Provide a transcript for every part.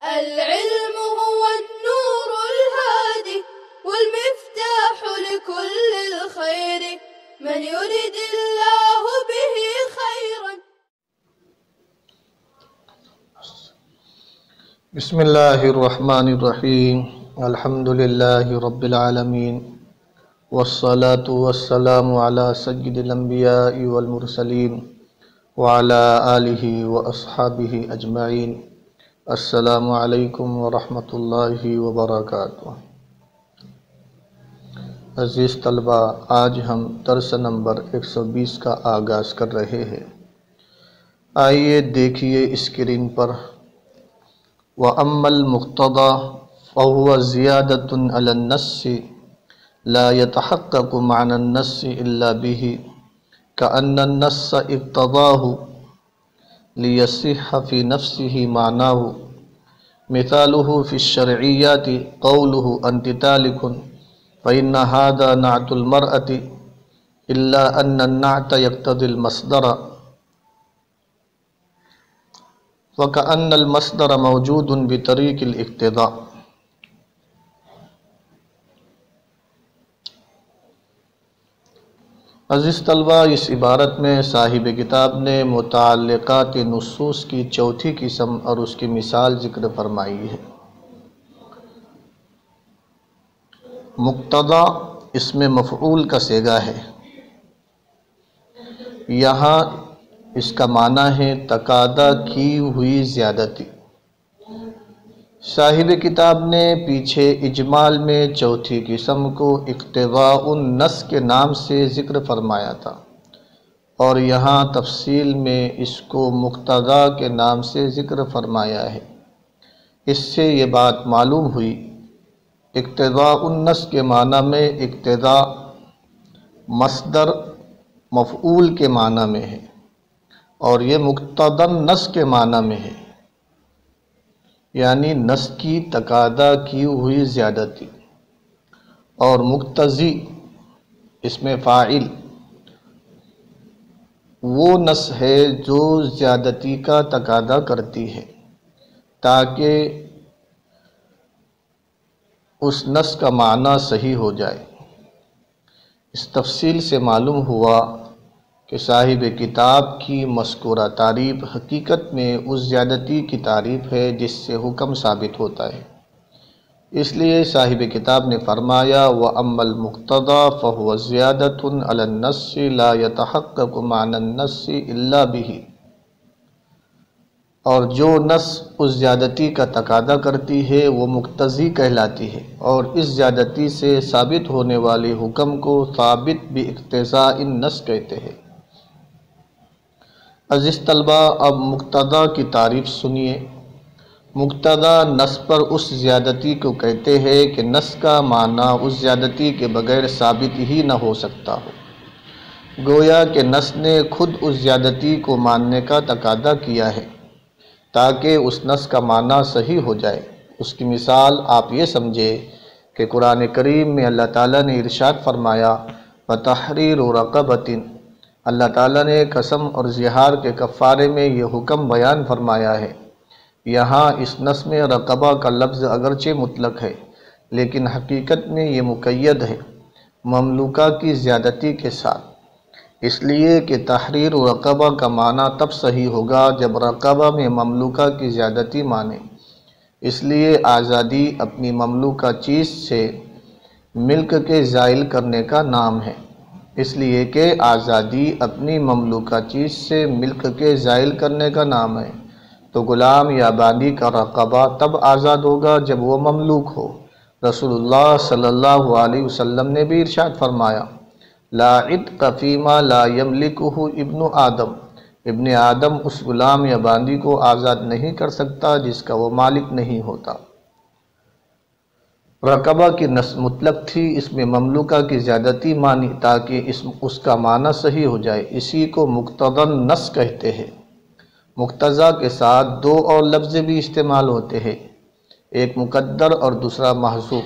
العلم هو النور الهادي والمفتاح لكل الخير من يرد الله به خيرا. بسم اللہ الرحمن الرحیم الحمد للہ رب العالمین والصلاة والسلام علی سید الانبیاء والمرسلین وعلی آلہ واصحابہ اجمعین. السلام علیکم ورحمۃ اللہ وبرکاتہ. عزیز طلبہ، آج ہم درس نمبر 120 کا آغاز کر رہے ہیں. آئیے دیکھیے اسکرین پر. وَأَمَّا الْمُقْتَضَى فَهُوَ زِيَادَةٌ عَلَى النَّصِّ لَا يَتَحَقَّقُ مَعْنَى النَّصِّ إِلَّا بِهِ كَأَنَّ النَّصَّ اقْتَضَاهُ لِيَصِحَّ فِي نَفْسِهِ مَعْنَاهُ. مِثَالُهُ فِي الشَّرْعِيَّاتِ قَوْلُهُ أَنْتِ تَالِكٌ فَإِنَّ هَذَا نَعْتُ الْمَرْأَةِ إِلَّا أَنَّ النَّعْتَ يَقْتَضِي الْمَصْدَرَ وَكَأَنَّ الْمَصْدَرَ مَوْجُودٌ بِطَرِيقِ الْاقْتِضَاءِ. عزیز طلبہ، اس عبارت میں صاحب کتاب نے متعلقات نصوص کی چوتھی قسم اور اس کی مثال ذکر فرمائی ہے. مقتضا اسم مفعول کا صیغہ ہے. یہاں اس کا معنی ہے تقاضا کی ہوئی زیادتی. صاحب کتاب نے پیچھے اجمال میں چوتھی قسم کو اقتضاء النص کے نام سے ذکر فرمایا تھا اور یہاں تفصیل میں اس کو مقتضا کے نام سے ذکر فرمایا ہے. اس سے یہ بات معلوم ہوئی اقتضاء النص کے معنی میں اقتضاء مصدر مفعول کے معنی میں ہے اور یہ مقتضی النص کے معنی میں ہے، یعنی نص کی تقاضا کی ہوئی زیادتی. اور مقتضی اس میں فاعل وہ نص ہے جو زیادتی کا تقاضا کرتی ہے تاکہ اس نص کا معنی صحیح ہو جائے. اس تفصیل سے معلوم ہوا کہ صاحب کتاب کی مذکورہ تعریف حقیقت میں اس زیادتی کی تعریف ہے جس سے حکم ثابت ہوتا ہے. اس لیے صاحب کتاب نے فرمایا وَأَمَّا الْمُقْتَضَى فَهُوَ زِيَادَةٌ عَلَى النَّصِّ لَا يَتَحَقَّقُ مَعْنَى النَّصِّ إِلَّا بِهِ. اور جو نص اس زیادتی کا تقاضا کرتی ہے وہ مقتضی کہلاتی ہے اور اس زیادتی سے ثابت ہونے والے حکم کو ثابت باقتضاء النص کہتے ہیں. عزیز طلبہ، اب مقتضا کی تعریف سنیے. مقتضا نص پر اس زیادتی کو کہتے ہیں کہ نص کا معنی اس زیادتی کے بغیر ثابت ہی نہ ہو سکتا ہو. گویا کہ نص نے خود اس زیادتی کو ماننے کا تقاضا کیا ہے تاکہ اس نص کا معنی صحیح ہو جائے. اس کی مثال آپ یہ سمجھے کہ قرآن کریم میں اللہ تعالیٰ نے ارشاد فرمایا وَتَحْرِيرُ رَقَبَةٍ. اللہ تعالیٰ نے قسم اور زہار کے کفارے میں یہ حکم بیان فرمایا ہے. یہاں اس نص میں رقبہ کا لفظ اگرچہ مطلق ہے لیکن حقیقت میں یہ مقید ہے مملوکہ کی زیادتی کے ساتھ، اس لیے کہ تحریر رقبہ کا معنی تب صحیح ہوگا جب رقبہ میں مملوکہ کی زیادتی مانے. اس لیے آزادی اپنی مملوکہ چیز سے ملک کے زائل کرنے کا نام ہے. اس لیے کہ آزادی اپنی مملوکہ چیز سے ملک کے زائل کرنے کا نام ہے تو غلام یا باندی کا رقبہ تب آزاد ہوگا جب وہ مملوک ہو. رسول اللہ صلی اللہ علیہ وسلم نے بھی ارشاد فرمایا لا عتق فیما لا یملکہ ابن آدم. ابن آدم اس غلام یا باندی کو آزاد نہیں کر سکتا جس کا وہ مالک نہیں ہوتا. رقبہ کی نص مطلق تھی، اس میں مملوکہ کی زیادتی مانی تاکہ اس کا معنی صحیح ہو جائے. اسی کو مقتضی النص کہتے ہیں. مقتضا کے ساتھ دو اور لفظ بھی استعمال ہوتے ہیں، ایک مقدر اور دوسرا محذوف.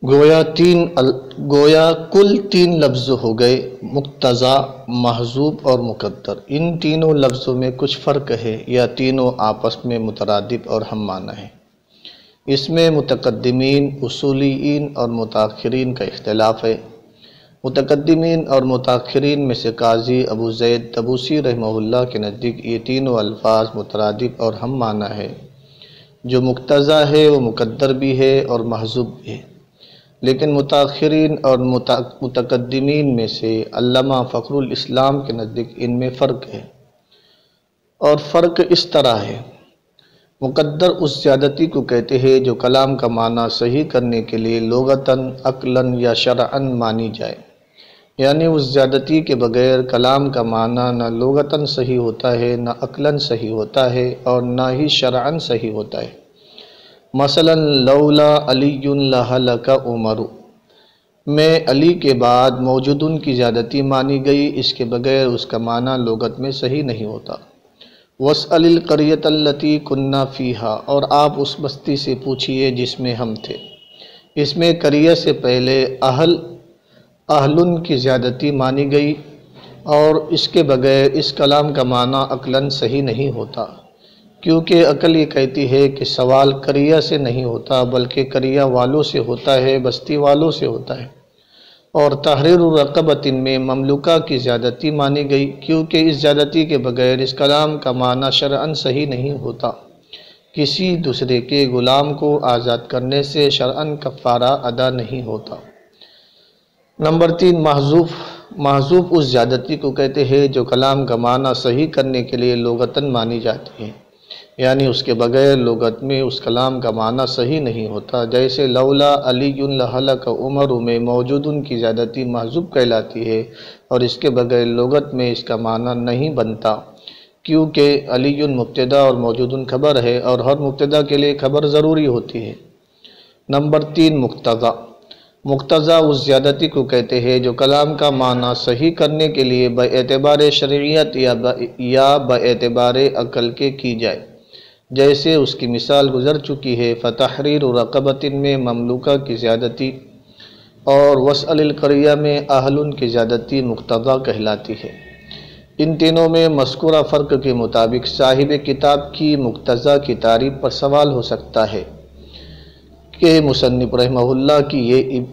گویا کل 3 لفظ ہو گئے، مقتضا، محذوف اور مقدر۔ ان تینوں لفظوں میں کچھ فرق ہے یا تینوں آپس میں مترادف اور ہم معنی ہیں؟ اس میں متقدمین، اصولیین اور متاخرین کا اختلاف ہے۔ متقدمین اور متاخرین میں سے قاضی ابو زید طبوسی رحمہ اللہ کے نزدیک یہ تینوں الفاظ مترادف اور ہم معنی ہے۔ جو مقتضا ہے وہ مقدر بھی ہے اور محذوف بھی ہے، لیکن متاخرین اور متقدمین میں سے علامہ فخر الاسلام کے نزدیک ان میں فرق ہے، اور فرق اس طرح ہے۔ مقدر اس زیادتی کو کہتے ہیں جو کلام کا معنی صحیح کرنے کے لیے لغتاً، عقلاً یا شرعاً مانی جائے، یعنی اس زیادتی کے بغیر کلام کا معنی نہ لغتاً صحیح ہوتا ہے، نہ عقلاً صحیح ہوتا ہے، اور نہ ہی شرعاً صحیح ہوتا ہے۔ مثلا لولا علی لہلک عمر میں علی کے بعد موجودن کی زیادتی مانی گئی، اس کے بغیر اس کا معنی لغت میں صحیح نہیں ہوتا۔ واسأل القریۃ التی کنا فیہا، اور آپ اس بستی سے پوچھئے جس میں ہم تھے۔ اس میں قریہ سے پہلے اہلن کی زیادتی مانی گئی، اور اس کے بغیر اس کلام کا معنی عقلاً صحیح نہیں ہوتا، کیونکہ عقل یہ کہتی ہے کہ سوال قریہ سے نہیں ہوتا بلکہ قریہ والوں سے ہوتا ہے، بستی والوں سے ہوتا ہے۔ اور تحریر الرقبۃ میں مملوکہ کی زیادتی مانی گئی، کیونکہ اس زیادتی کے بغیر اس کلام کا معنی شرعاً صحیح نہیں ہوتا۔ کسی دوسرے کے غلام کو آزاد کرنے سے شرعاً کفارہ ادا نہیں ہوتا۔ نمبر 3، محذوف۔ محذوف اس زیادتی کو کہتے ہیں جو کلام کا معنی صحیح کرنے کے لیے لغتاً مانی جاتی ہے، یعنی اس کے بغیر لغت میں اس کلام کا معنی صحیح نہیں ہوتا۔ جیسے لولا علی لہلک عمر میں موجودن کی زیادتی محذوف کہلاتی ہے، اور اس کے بغیر لغت میں اس کا معنی نہیں بنتا، کیونکہ علی مبتدا اور موجودن خبر ہے، اور ہر مبتدا کے لیے خبر ضروری ہوتی ہے۔ نمبر 3، مقتضا۔ مقتضا اس زیادتی کو کہتے ہیں جو کلام کا معنی صحیح کرنے کے لیے باعتبار شرعیت یا باعتبار عقل کے کی جائے۔ جیسے اس کی مثال گزر چکی ہے، فتحریر رقبۃ میں مملوکہ کی زیادتی اور واسأل القریہ میں اہلن کی زیادتی مقتضا کہلاتی ہے۔ ان تینوں میں مذکورہ فرق کے مطابق صاحب کتاب کی مقتضا کی تعریف پر سوال ہو سکتا ہے کہ مصنف رحمہ اللہ کی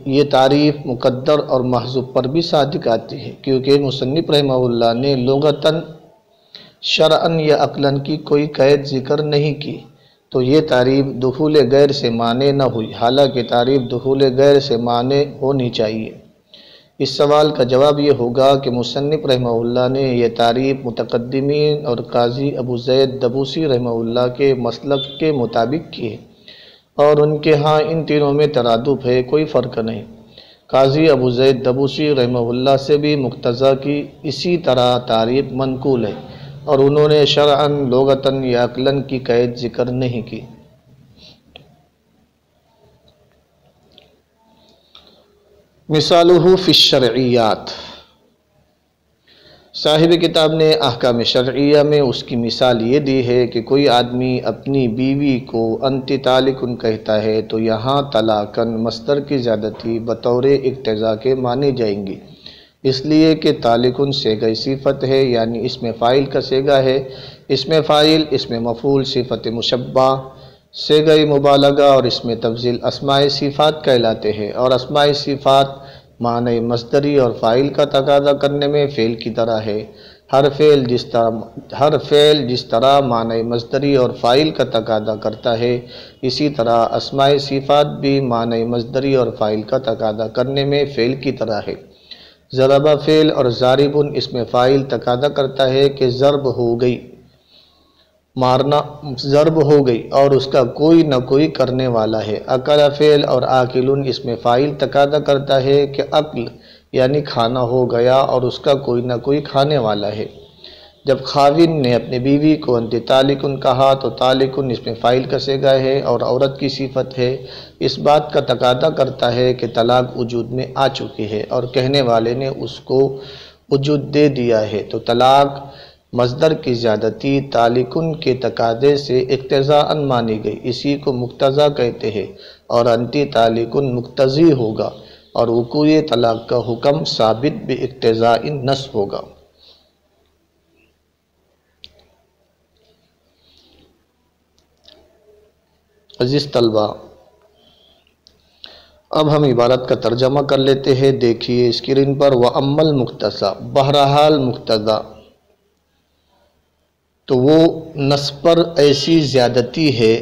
یہ تعریف مقدر اور محذوف پر بھی صادق آتی ہے، کیونکہ مصنف رحمہ اللہ نے لغتاً، شرعاً یا عقلاً کی کوئی قید ذکر نہیں کی، تو یہ تعریف دخول غیر سے مانے نہ ہوئی، حالانکہ تعریف دخول غیر سے مانے ہونی چاہیے۔ اس سوال کا جواب یہ ہوگا کہ مصنف رحمہ اللہ نے یہ تعریف متقدمین اور قاضی ابو زید طبوسی رحمہ اللہ کے مسلک کے مطابق کی ہے، اور ان کے ہاں ان تینوں میں ترادف ہے، کوئی فرق نہیں۔ قاضی ابو زید طبوسی رحمہ اللہ سے بھی مقتضا کی اسی طرح تعریف منقول ہے، اور انہوں نے شرعاً، لغتاً یا عقلاً کی قید ذکر نہیں کی۔ مثالہ فی الشرعیات۔ صاحب کتاب نے احکام شرعیہ میں اس کی مثال یہ دی ہے کہ کوئی آدمی اپنی بیوی کو انت طالقن کہتا ہے تو یہاں طلاقن مصدر کی زیادتی بطور اقتضا کے مانی جائیں گی، اس لیے کہ طالقن صیغہ صفت ہے، یعنی اس میں فاعل کا صیغہ ہے۔ اس میں فاعل، اس میں مفعول، صفت مشبہ، صیغہ مبالغہ اور اس میں تفضیل اسماء صفات کہلاتے ہیں، اور اسماء صفات معنی مصدری اور فاعل کا تقاضا کرنے میں فعل کی طرح ہے۔ ہر فعل جس طرح معنی مصدری اور فاعل کا تقاضا کرتا ہے، اسی طرح اسماء صفات بھی معنی مصدری اور فاعل کا تقاضا کرنے میں فعل کی طرح ہے۔ ضرب فعل اور ضاربن اس میں فاعل تقاضا کرتا ہے کہ ضرب ہو گئی، مارنا ضرب ہو گئی، اور اس کا کوئی نہ کوئی کرنے والا ہے۔ اکل فعل اور آکلن اس میں فاعل تقاضا کرتا ہے کہ اکل یعنی کھانا ہو گیا، اور اس کا کوئی نہ کوئی کھانے والا ہے۔ جب خاوند نے اپنی بیوی کو انت طالقن کہا تو طالقن اس میں فاعل کا صیغہ ہے اور عورت کی صفت ہے، اس بات کا تقاضا کرتا ہے کہ طلاق وجود میں آ چکی ہے اور کہنے والے نے اس کو وجود دے دیا ہے، تو طلاق مصدر کی زیادتی تالکن کے تقاضے سے اقتضاءً مانی گئی، اسی کو مقتضا کہتے ہیں، اور انتی تالکن مقتضی ہوگا، اور وقوع طلاق کا حکم ثابت باقتضاء النص ہوگا۔ عزیز طلبہ، اب ہم عبارت کا ترجمہ کر لیتے ہیں۔ دیکھیے اسکرین پر، وَأَمَّا الْمُقْتَضَى، بہرحال مقتضا تو وہ نص پر ایسی زیادتی ہے،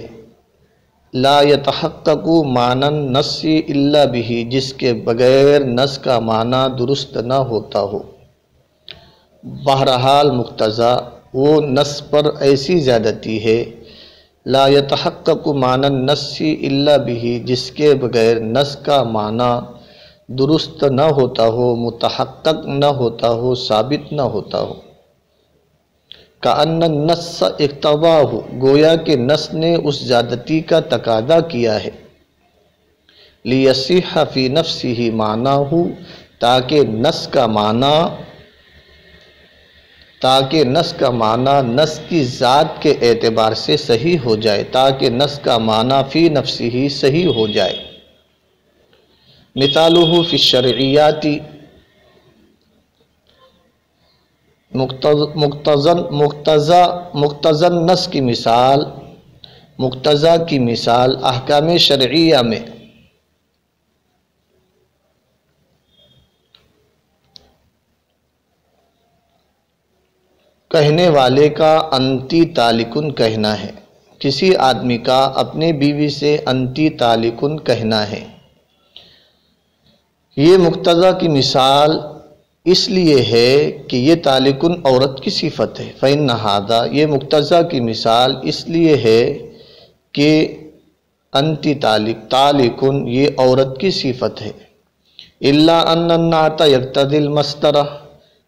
لا يتحقق معنی النص الا به، جس کے بغیر نص کا معنی درست نہ ہوتا ہو۔ بہرحال مقتضا وہ نص پر ایسی زیادتی ہے، لا يتحقق معنی النص الا به، جس کے بغیر نص کا معنی درست نہ ہوتا ہو، متحقق نہ ہوتا ہو، ثابت نہ ہوتا ہو۔ کأن النص اقتضاہ، گویا کہ نص نے اس زیادتی کا تقاضا کیا ہے، لیصح فی نفسہ معناہ، تاکہ نص کا معنی نص کی ذات کے اعتبار سے صحیح ہو جائے، تاکہ نص کا معنی فی نفسہ ہی صحیح ہو جائے۔ مثالہ فی الشرعیات، مقتضی نص کی مثال، مقتضا کی مثال احکام شرعیہ میں کہنے والے کا انتی تالکن کہنا ہے، کسی آدمی کا اپنے بیوی سے انتی تالکن کہنا ہے۔ یہ مقتضا کی مثال اس لیے ہے کہ یہ تالکن عورت کی صفت ہے، فإن ھذا، یہ مقتضا کی مثال اس لیے ہے کہ انتی تالکن یہ عورت کی صفت ہے، الا ان النعت یقتضی المصدر،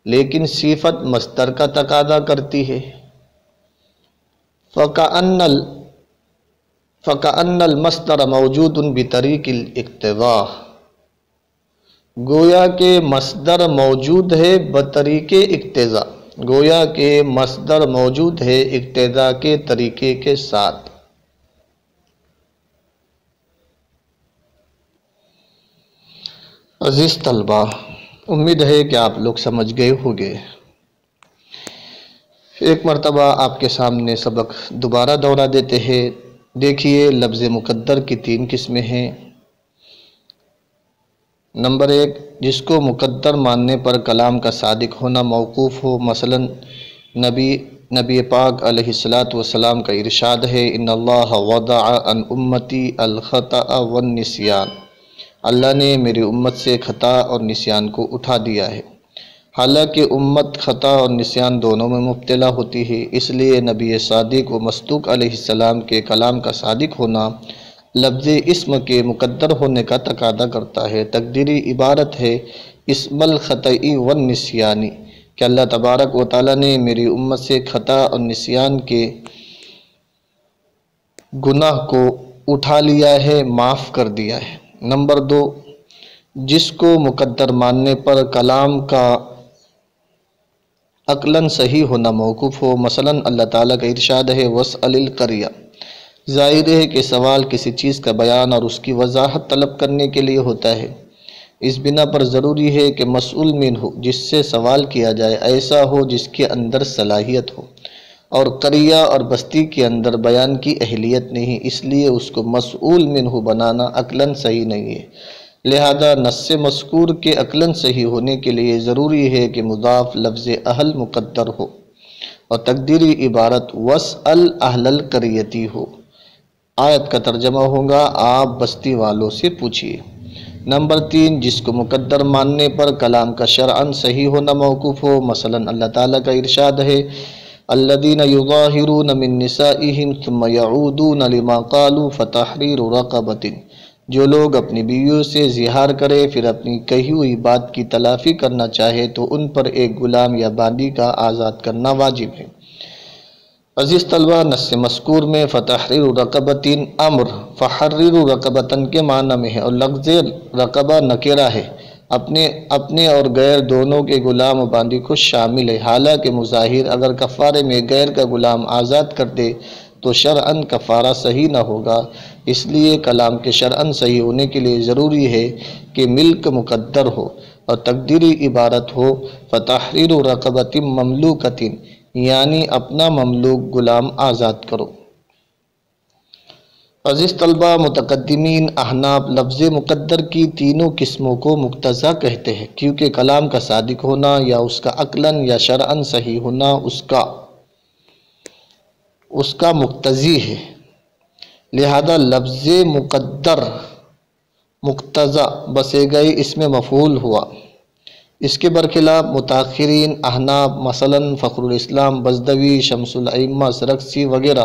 لیکن صفت مصدر کا تقاضا کرتی ہے۔ فکأن المصدر موجود بطریق الاقتضاء، گویا کہ مصدر موجود ہے بطریق اقتضاء، گویا کہ مصدر موجود ہے اقتضاء کے طریقے کے ساتھ۔ عزیز طلبہ، امید ہے کہ آپ لوگ سمجھ گئے ہوں گے۔ ایک مرتبہ آپ کے سامنے سبق دوبارہ دہرا دیتے ہیں۔ دیکھیے لفظ مقدر کی 3 قسمیں ہیں۔ نمبر 1، جس کو مقدر ماننے پر کلام کا صادق ہونا موقوف ہو، مثلا نبی پاک علیہ السلام کا ارشاد ہے، ان اللہ وضع عن امتی الخطأ والنسیان، اللہ نے میری امت سے خطا اور نسیان کو اٹھا دیا ہے۔ حالانکہ امت خطا اور نسیان دونوں میں مبتلا ہوتی ہے، اس لیے نبی صادق و مصدوق علیہ السلام کے کلام کا صادق ہونا لفظ اسم کے مقدر ہونے کا تقاضا کرتا ہے۔ تقدیری عبارت ہے اسم الخطئی والنسیانی، کہ اللہ تبارک و تعالیٰ نے میری امت سے خطا اور نسیان کے گناہ کو اٹھا لیا ہے، معاف کر دیا ہے۔ نمبر 2، جس کو مقدر ماننے پر کلام کا عقلاً صحیح ہونا موقوف ہو، مثلا اللہ تعالیٰ کا ارشاد ہے، واسأل القریہ، ظاہر ہے کہ سوال کسی چیز کا بیان اور اس کی وضاحت طلب کرنے کے لیے ہوتا ہے، اس بنا پر ضروری ہے کہ مسئول منہ، جس سے سوال کیا جائے، ایسا ہو جس کے اندر صلاحیت ہو، اور قریہ اور بستی کے اندر بیان کی اہلیت نہیں، اس لیے اس کو مسئول منہ بنانا عقلاً صحیح نہیں ہے۔ لہذا نص مذکور کے عقلاً صحیح ہونے کے لیے ضروری ہے کہ مضاف لفظ اہل مقدر ہو، اور تقدیری عبارت واسأل اہل القریتی ہو۔ آیت کا ترجمہ ہوگا، آپ بستی والوں سے پوچھئے۔ نمبر 3، جس کو مقدر ماننے پر کلام کا شرعاً صحیح ہونا موقوف ہو، مثلا اللہ تعالیٰ کا ارشاد ہے، الذین یظاہرون من نسائہم ثم یعودون لما قالوا فتحریر رقبۃ، جو لوگ اپنی بیویوں سے زہار کرے پھر اپنی کہی ہوئی بات کی تلافی کرنا چاہے تو ان پر ایک غلام یا باندی کا آزاد کرنا واجب ہے۔ عزیز طلبہ، نص مذکور میں فتحریر رقبۃ امر، فحریر رقبۃ کے معنی میں ہے، اور لفظ رقبہ نکرہ ہے، اپنے اور غیر دونوں کے غلام و باندی کو شامل ہے۔ حالانکہ مظاہر اگر کفارے میں غیر کا غلام آزاد کر دے تو شرعاً کفارہ صحیح نہ ہوگا۔ اس لیے کلام کے شرعاً صحیح ہونے کے لیے ضروری ہے کہ ملک مقدر ہو اور تقدیری عبارت ہو فتحریر رقبۃ مملوکۃ، یعنی اپنا مملوک غلام آزاد کرو۔ عزیز طلبہ، متقدمین احناف لفظ مقدر کی تینوں قسموں کو مقتضا کہتے ہیں، کیونکہ کلام کا صادق ہونا یا اس کا عقلاً یا شرعاً صحیح ہونا اس کا مقتضی ہے۔ لہذا لفظ مقدر مقتضا بصیغہ اسم مفعول ہوا۔ اس کے برخلاف متاخرین احناف مثلاً فخر الاسلام بزدوی، شمس الائمہ سرخسی وغیرہ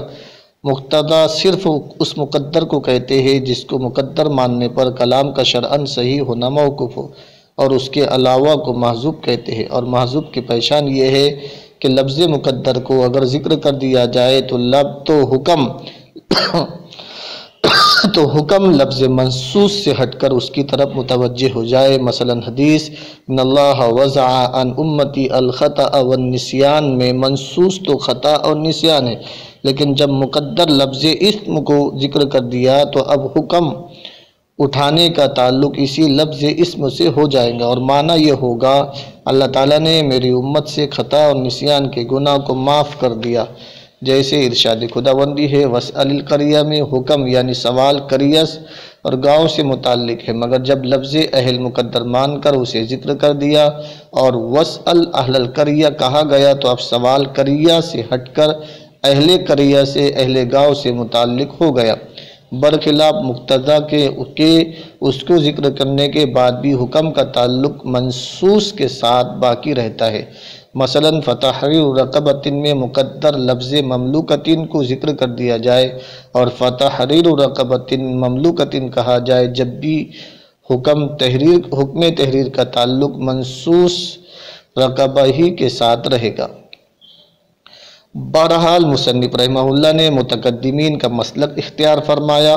مقتضا صرف اس مقدر کو کہتے ہیں جس کو مقدر ماننے پر کلام کا شرعاً صحیح ہونا موقوف ہو، اور اس کے علاوہ کو محذوف کہتے ہیں۔ اور محذوف کی پہچان یہ ہے کہ لفظ مقدر کو اگر ذکر کر دیا جائے تو حکم لفظ منصوص سے ہٹ کر اس کی طرف متوجہ ہو جائے۔ مثلا حدیث ان اللہ وضع عن امتی الخطأ والنسیان میں منصوص تو خطا اور نسیان ہے، لیکن جب مقدر لفظ اسم کو ذکر کر دیا تو اب حکم اٹھانے کا تعلق اسی لفظ اسم سے ہو جائے گا، اور معنی یہ ہوگا اللہ تعالیٰ نے میری امت سے خطا اور نسیان کے گناہ کو معاف کر دیا۔ جیسے ارشاد خداوندی ہے وَاسْأَلِ الْقَرْيَةَ میں حکم یعنی سوال قریہ اور گاؤں سے متعلق ہے، مگر جب لفظ اہل مقدر مان کر اسے ذکر کر دیا اور وَاسْأَلْ أَهْلَ الْقَرْيَةِ کہا گیا تو اب سوال قریہ سے ہٹ کر اہل قریہ سے اہل گاؤں سے متعلق ہو گیا۔ برخلاف مقتضا کے اس کو ذکر کرنے کے بعد بھی حکم کا تعلق منصوص کے ساتھ باقی رہتا ہے۔ مثلا فتحریر رقبۃ میں مقدر لفظ مملوکۃ کو ذکر کر دیا جائے اور فتحریر رقبۃ مملوکۃ کہا جائے، جب بھی حکم تحریر کا تعلق منصوص رقبہ ہی کے ساتھ رہے گا۔ بہرحال مصنف رحمہ اللہ نے متقدمین کا مسلک اختیار فرمایا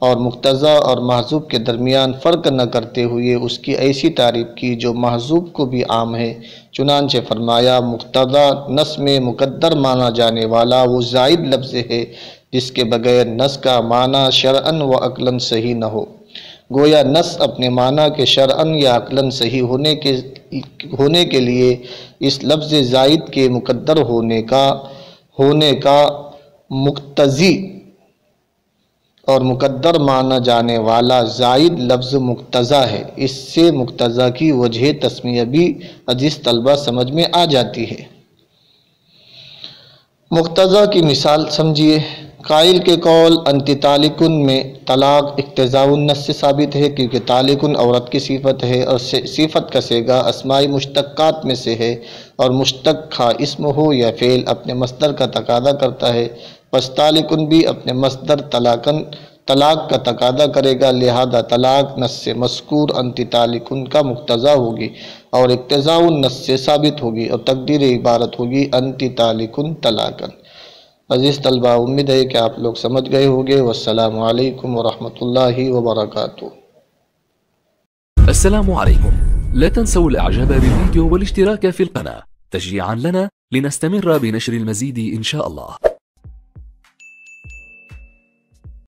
اور مقتضا اور محذوف کے درمیان فرق نہ کرتے ہوئے اس کی ایسی تعریف کی جو محذوف کو بھی عام ہے۔ چنانچہ فرمایا مقتضا نص میں مقدر مانا جانے والا وہ زائد لفظ ہے جس کے بغیر نص کا معنی شرعاً و عقلاً صحیح نہ ہو۔ گویا نص اپنے معنی کے شرعاً یا عقلاً صحیح ہونے کے لیے اس لفظ زائد کے مقدر ہونے کا مقتضی اور مقدر مانا جانے والا زائد لفظ مقتضا ہے۔ اس سے مقتضا کی وجہ تسمیہ بھی عزیز طلبہ سمجھ میں آ جاتی ہے۔ مقتضا کی مثال سمجھیے۔ قائل کے قول انت طالقن میں طلاق اقتضاء النص سے ثابت ہے، کیونکہ طالقن عورت کی صفت ہے اور صفت کا صیغہ اسماء مشتقات میں سے ہے، اور مشتق خواہ اسم ہو یا فعل اپنے مصدر کا تقاضا کرتا ہے، پس طالقن بھی اپنے مصدر طلاق کا تقاضا کرے گا، لہذا طلاق نص سے مذکور انت طالقن کا مقتضا ہوگی اور اقتضاء النص سے ثابت ہوگی، اور تقدیر عبارت ہوگی انت طالقن طلاقن۔ عزیز طلبہ، امید ہے کہ آپ لوگ سمجھ گئے ہوگے۔ والسلام علیکم ورحمۃ اللہ وبرکاتہ۔ السلام عليكم. لا تنسوا الاعجاب بالفيديو والاشتراك في القناة تشجيعا لنا لنستمر بنشر المزيد إن شاء الله.